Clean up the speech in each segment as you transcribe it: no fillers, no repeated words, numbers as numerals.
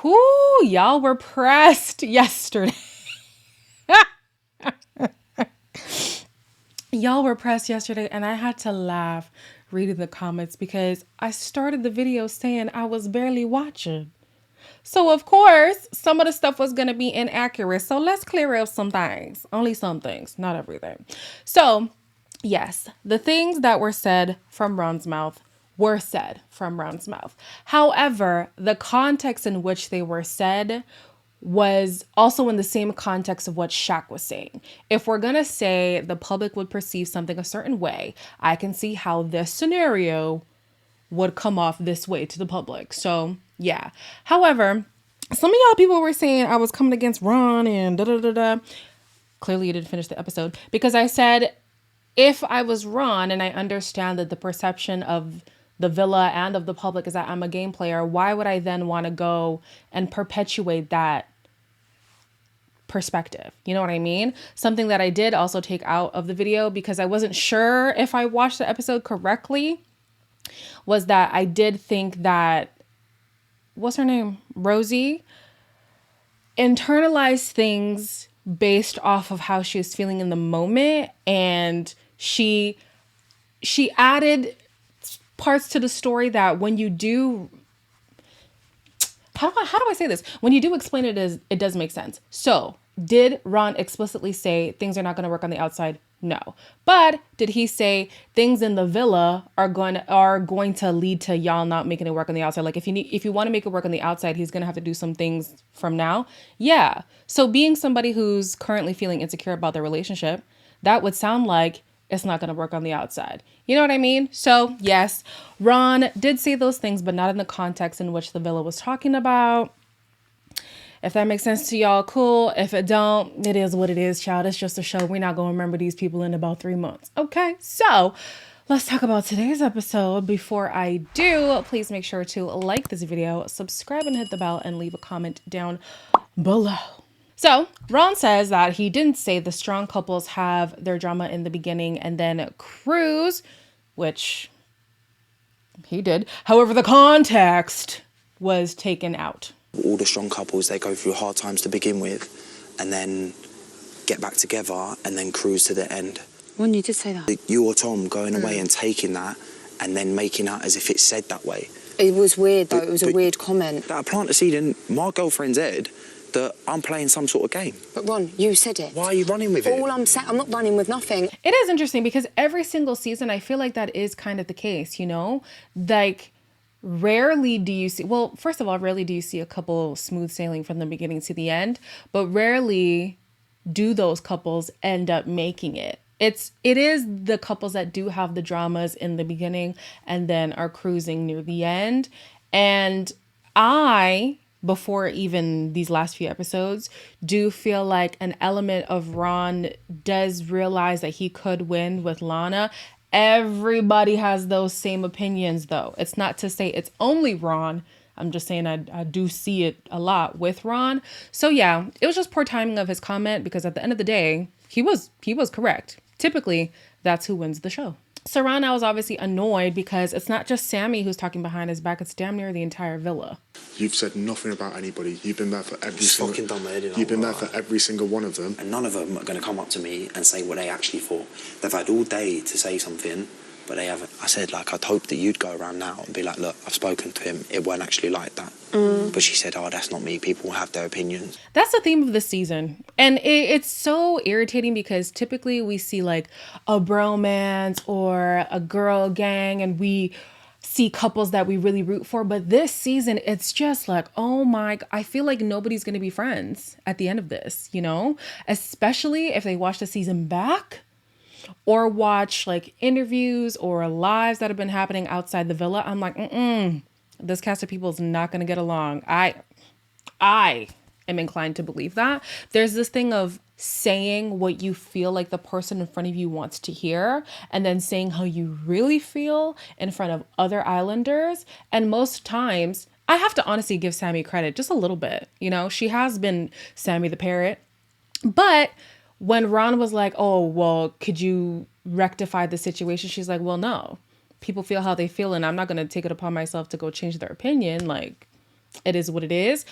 Whoo, y'all were pressed yesterday. Y'all were pressed yesterday, and I had to laugh reading the comments because I started the video saying I was barely watching. So, of course, some of the stuff was going to be inaccurate. So, let's clear up some things. Only some things, not everything. So, yes, the things that were said from Ron's mouth were said from Ron's mouth. However, the context in which they were said was also in the same context of what Shaq was saying. If we're going to say the public would perceive something a certain way, I can see how this scenario would come off this way to the public. So, yeah. However, some of y'all people were saying I was coming against Ron and da da da da. Clearly, you didn't finish the episode because I said if I was Ron and I understand that the perception of the villa and of the public is that I'm a game player, why would I then want to go and perpetuate that perspective? You know what I mean? Something that I did also take out of the video because I wasn't sure if I watched the episode correctly was that I did think that, what's her name? Rosie internalized things based off of how she was feeling in the moment, and she added parts to the story that when you do, how do I say this? When you do explain it, it does make sense. So did Ron explicitly say things are not going to work on the outside? No. But did he say things in the villa are going to lead to y'all not making it work on the outside? Like if you want to make it work on the outside, he's going to have to do some things from now. Yeah. So being somebody who's currently feeling insecure about their relationship, that would sound like it's not going to work on the outside. You know what I mean? So yes, Ron did say those things, but not in the context in which the villa was talking about. If that makes sense to y'all, cool. If it don't, it is what it is, child. It's just a show. We're not going to remember these people in about 3 months. Okay, so let's talk about today's episode. Before I do, please make sure to like this video, subscribe and hit the bell, and leave a comment down below. So Ron says that he didn't say the strong couples have their drama in the beginning and then cruise, which he did. However, the context was taken out. All the strong couples, they go through hard times to begin with and then get back together and then cruise to the end. When you did say that. You or Tom going away and taking that and then making out as if it's said that way. It was weird though, it was a weird comment. That plant a seed in my girlfriend's head that I'm playing some sort of game. But Ron, you said it. Why are you running with it? All I'm saying, I'm not running with nothing. It is interesting because every single season, I feel like that is kind of the case, you know? Like, rarely do you see, well, first of all, rarely do you see a couple smooth sailing from the beginning to the end, but rarely do those couples end up making it. It is the couples that do have the dramas in the beginning and then are cruising near the end. And before even these last few episodes, do feel like an element of Ron does realize that he could win with Lana. Everybody has those same opinions, though. It's not to say it's only Ron. I'm just saying I do see it a lot with Ron. So yeah, it was just poor timing of his comment because at the end of the day, he was correct. Typically, that's who wins the show. Serana was obviously annoyed because it's not just Sammy who's talking behind his back. It's damn near the entire villa. You've said nothing about anybody. You've been there for every single... fucking done it, You've been there for every single one of them. And none of them are going to come up to me and say what they actually thought. They've had all day to say something, but they haven't. I said, like, I'd hope that you'd go around now and be like, look, I've spoken to him. It weren't actually like that. But she said, oh, that's not me. People have their opinions. That's the theme of this season. And it's so irritating because typically we see like a bromance or a girl gang and we see couples that we really root for. But this season, it's just like, oh my, I feel like nobody's going to be friends at the end of this, you know, especially if they watch the season back or watch like interviews or lives that have been happening outside the villa. I'm like, this cast of people is not going to get along. I am inclined to believe that. There's this thing of saying what you feel like the person in front of you wants to hear and then saying how you really feel in front of other islanders. And most times, I have to honestly give Sammy credit just a little bit. You know, she has been Sammy the parrot. But when Ron was like, oh, well, could you rectify the situation? She's like, well, no. People feel how they feel, and I'm not going to take it upon myself to go change their opinion. Like, It is what it is.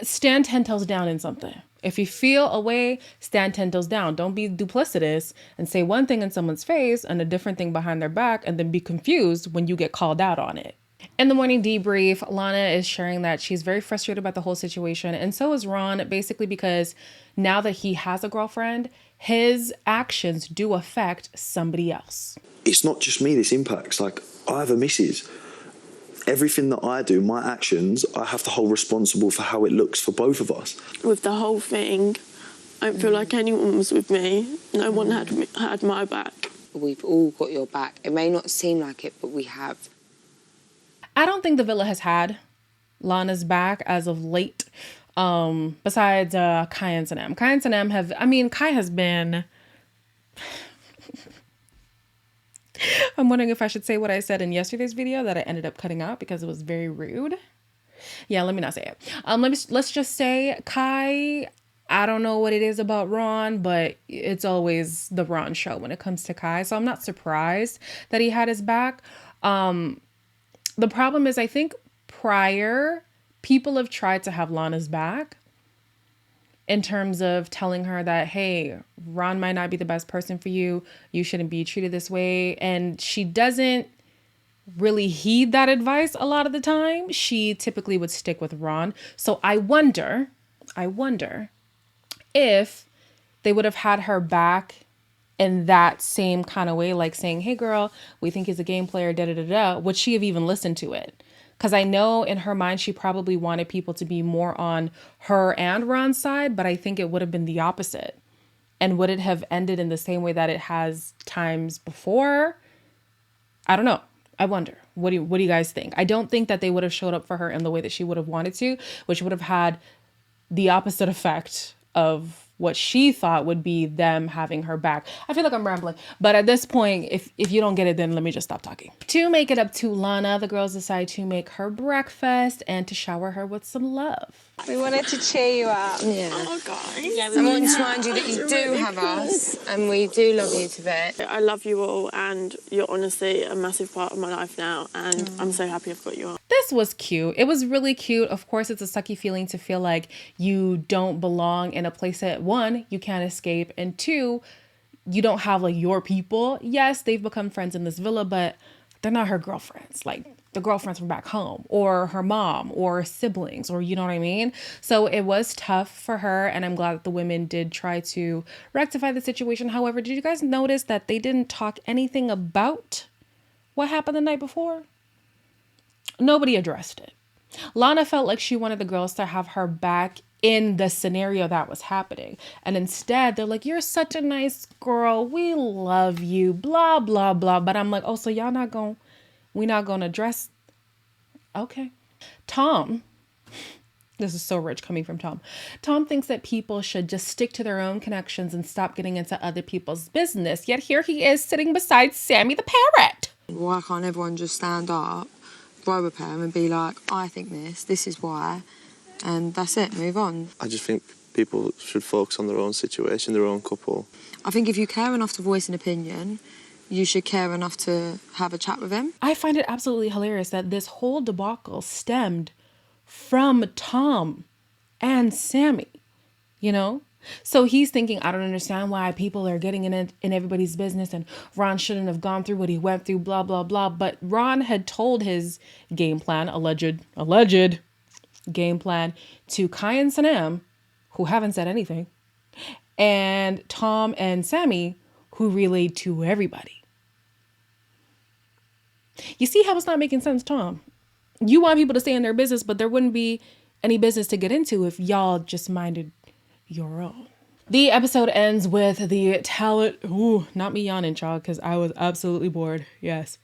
Stand 10 toes down in something. If you feel a way, stand 10 toes down. Don't be duplicitous and say one thing in someone's face and a different thing behind their back and then be confused when you get called out on it. In the morning debrief, Lana is sharing that she's very frustrated about the whole situation. And so is Ron, basically because now that he has a girlfriend, his actions do affect somebody else. It's not just me this impacts. Like, I have a missus. Everything that I do, my actions, I have to hold responsible for how it looks for both of us. With the whole thing, I don't feel like anyone was with me. No one had my back. We've all got your back. It may not seem like it, but we have. I don't think the villa has had Lana's back as of late. Besides Kai and Sanem. Kai and Sanem have, I mean, Kai has been... I'm wondering if I should say what I said in yesterday's video that I ended up cutting out because it was very rude. Yeah, let me not say it. Let's just say Kai, I don't know what it is about Ron, but it's always the Ron show when it comes to Kai. So I'm not surprised that he had his back. The problem is, I think prior, people have tried to have Lana's back in terms of telling her that, hey, Ron might not be the best person for you. You shouldn't be treated this way. And she doesn't really heed that advice a lot of the time. She typically would stick with Ron. So I wonder if they would have had her back in that same kind of way, like saying, hey, girl, we think he's a game player, da-da-da-da. Would she have even listened to it? Because I know in her mind, she probably wanted people to be more on her and Ron's side, but I think it would have been the opposite. And would it have ended in the same way that it has times before? I don't know. I wonder. What do you guys think? I don't think that they would have showed up for her in the way that she would have wanted to, which would have had the opposite effect of what she thought would be them having her back. I feel like I'm rambling, but at this point, if you don't get it, then let me just stop talking. To make it up to Lana, the girls decide to make her breakfast and to shower her with some love. We wanted to cheer you up. Yeah. Oh, guys. Yeah, I want to remind you that you do have us, and we do love you to bits. I love you all, and you're honestly a massive part of my life now, and I'm so happy I've got you on. This was cute. It was really cute. Of course, it's a sucky feeling to feel like you don't belong in a place that, one, you can't escape, and two, you don't have like your people. Yes, they've become friends in this villa, but they're not her girlfriends. Like the girlfriends from back home, or her mom, or siblings, or you know what I mean? So it was tough for her, and I'm glad that the women did try to rectify the situation. However, did you guys notice that they didn't talk anything about what happened the night before? Nobody addressed it. Lana felt like she wanted the girls to have her back in the scenario that was happening. And instead, they're like, you're such a nice girl. We love you, blah, blah, blah. But I'm like, oh, so we're not going to address. Okay. Tom, this is so rich coming from Tom. Tom thinks that people should just stick to their own connections and stop getting into other people's business. Yet here he is sitting beside Sammy the parrot. Why can't everyone just stand up, grow a pair and be like, I think this is why, and that's it, move on. I just think people should focus on their own situation, their own couple. I think if you care enough to voice an opinion, you should care enough to have a chat with him. I find it absolutely hilarious that this whole debacle stemmed from Tom and Sammy, you know? So he's thinking, I don't understand why people are getting in everybody's business, and Ron shouldn't have gone through what he went through, blah, blah, blah. But Ron had told his game plan, alleged game plan, to Kai and Sanem, who haven't said anything, and Tom and Sammy, who relayed to everybody. You see how it's not making sense, Tom? You want people to stay in their business, but there wouldn't be any business to get into if y'all just minded your own. The episode ends with the talent. Ooh, not me yawning, child, because I was absolutely bored. Yes,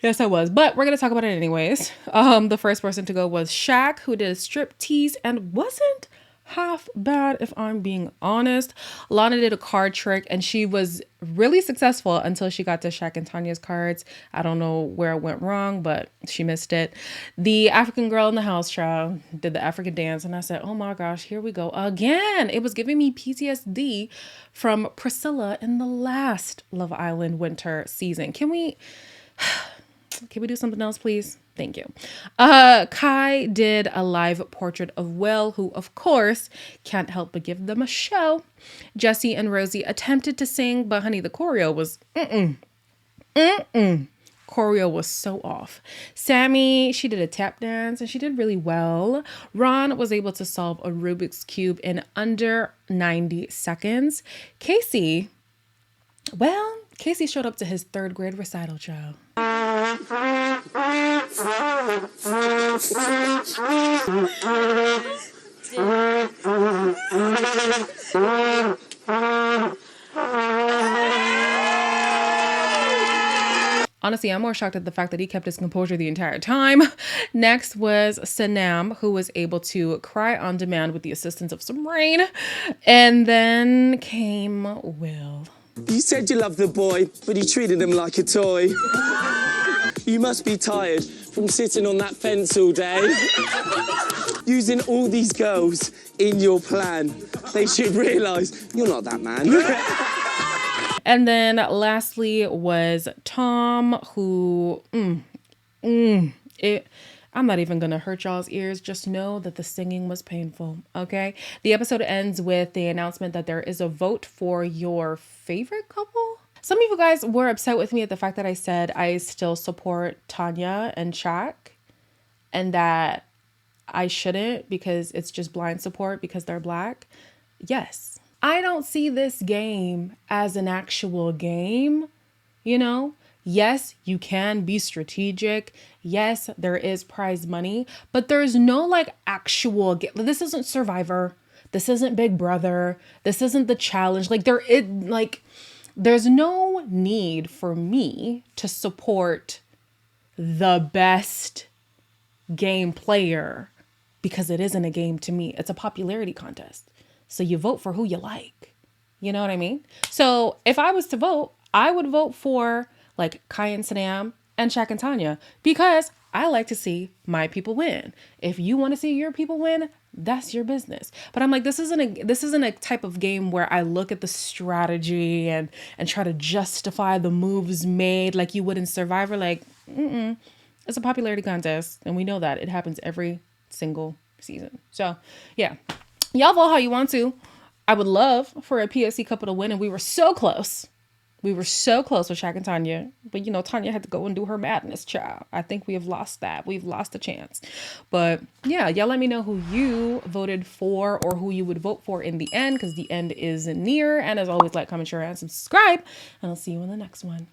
I was. But we're going to talk about it anyways. The first person to go was Shaq, who did a strip tease and wasn't half bad, if I'm being honest. Lana did a card trick and she was really successful until she got to Shaq and Tanya's cards. I don't know where it went wrong, but she missed it. The African girl in the house, child, did the African dance, and I said, oh my gosh, here we go again. It was giving me PTSD from Priscilla in the last Love Island winter season. Can we do something else, please? Thank you. Kai did a live portrait of Will, who, of course, can't help but give them a show. Jesse and Rosie attempted to sing, but honey, the choreo was choreo was so off. Sammy, she did a tap dance and she did really well. Ron was able to solve a Rubik's Cube in under 90 seconds. Casey showed up to his 3rd grade recital show. Honestly, I'm more shocked at the fact that he kept his composure the entire time. Next was Sanam, who was able to cry on demand with the assistance of some rain. And then came Will. You said you loved the boy, but you treated him like a toy. You must be tired from sitting on that fence all day. Using all these girls in your plan. They should realise you're not that man. And then lastly was Tom, who, I'm not even going to hurt y'all's ears. Just know that the singing was painful, okay? The episode ends with the announcement that there is a vote for your favorite couple. Some of you guys were upset with me at the fact that I said I still support Tanya and Shaq and that I shouldn't because it's just blind support because they're black. Yes. I don't see this game as an actual game, you know? Yes, you can be strategic. Yes, there is prize money, but there's no like actual game. This isn't Survivor. This isn't Big Brother. This isn't The Challenge. There's no need for me to support the best game player because it isn't a game to me. It's a popularity contest. So you vote for who you like. You know what I mean? So if I was to vote, I would vote for like Kai and Sanam and Shaq and Tanya because I like to see my people win. If you want to see your people win, that's your business. But I'm like, this isn't a type of game where I look at the strategy and try to justify the moves made like you would in Survivor. Like, it's a popularity contest. And we know that it happens every single season. So yeah. Y'all vote how you want to. I would love for a PSC couple to win, and we were so close. We were so close with Shaq and Tanya. But, you know, Tanya had to go and do her madness, child. I think we have lost that. We've lost the chance. But, yeah, y'all let me know who you voted for or who you would vote for in the end because the end is near. And as always, like, comment, share, and subscribe. And I'll see you in the next one.